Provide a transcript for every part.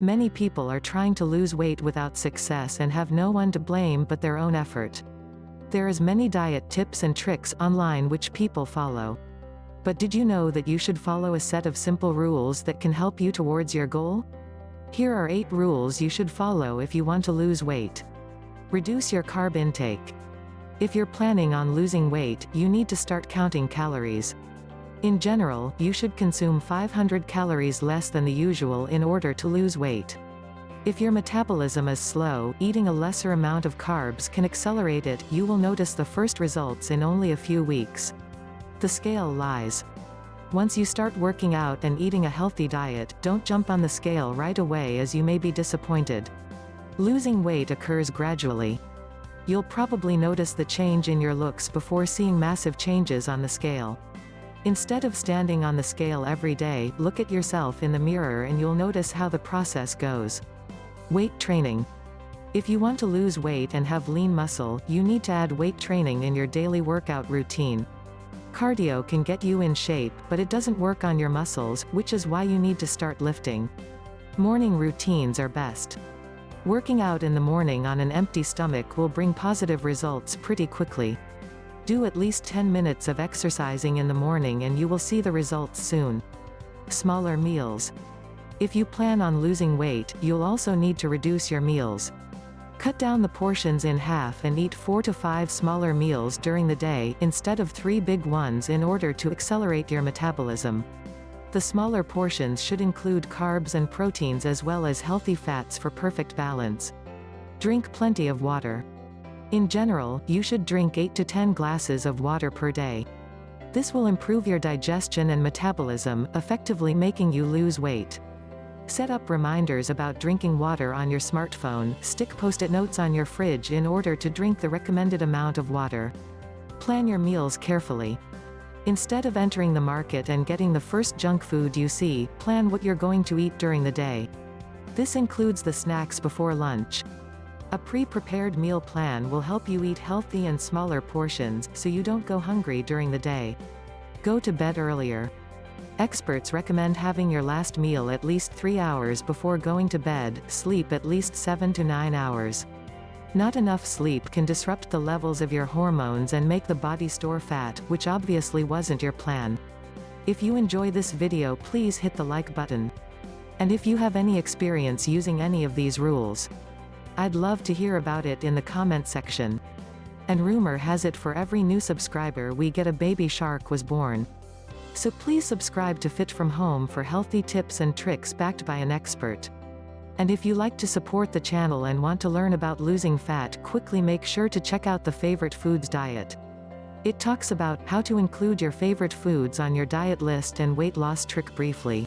Many people are trying to lose weight without success and have no one to blame but their own effort. There is many diet tips and tricks online which people follow. But did you know that you should follow a set of simple rules that can help you towards your goal? Here are 8 rules you should follow if you want to lose weight. Reduce your carb intake. If you're planning on losing weight, you need to start counting calories. In general, you should consume 500 calories less than the usual in order to lose weight. If your metabolism is slow, eating a lesser amount of carbs can accelerate it. You will notice the first results in only a few weeks. The scale lies. Once you start working out and eating a healthy diet, don't jump on the scale right away as you may be disappointed. Losing weight occurs gradually. You'll probably notice the change in your looks before seeing massive changes on the scale. Instead of standing on the scale every day, look at yourself in the mirror and you'll notice how the process goes. Weight training. If you want to lose weight and have lean muscle, you need to add weight training in your daily workout routine. Cardio can get you in shape, but it doesn't work on your muscles, which is why you need to start lifting. Morning routines are best. Working out in the morning on an empty stomach will bring positive results pretty quickly. Do at least 10 minutes of exercising in the morning and you will see the results soon. Smaller meals. If you plan on losing weight, you'll also need to reduce your meals. Cut down the portions in half and eat 4 to 5 smaller meals during the day, instead of 3 big ones in order to accelerate your metabolism. The smaller portions should include carbs and proteins as well as healthy fats for perfect balance. Drink plenty of water. In general, you should drink 8 to 10 glasses of water per day. This will improve your digestion and metabolism, effectively making you lose weight. Set up reminders about drinking water on your smartphone. Stick post-it notes on your fridge in order to drink the recommended amount of water. Plan your meals carefully. Instead of entering the market and getting the first junk food you see, plan what you're going to eat during the day. This includes the snacks before lunch. A pre-prepared meal plan will help you eat healthy and smaller portions, so you don't go hungry during the day. Go to bed earlier. Experts recommend having your last meal at least 3 hours before going to bed. Sleep at least 7 to 9 hours. Not enough sleep can disrupt the levels of your hormones and make the body store fat, which obviously wasn't your plan. If you enjoy this video, please hit the like button. And if you have any experience using any of these rules, I'd love to hear about it in the comment section. And rumor has it for every new subscriber we get a baby shark was born. So please subscribe to Fit From Home for healthy tips and tricks backed by an expert. And if you like to support the channel and want to learn about losing fat quickly, make sure to check out the Favorite Foods Diet. It talks about how to include your favorite foods on your diet list and weight loss trick briefly.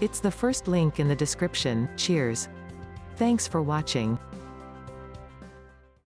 It's the first link in the description. Cheers. Thanks for watching.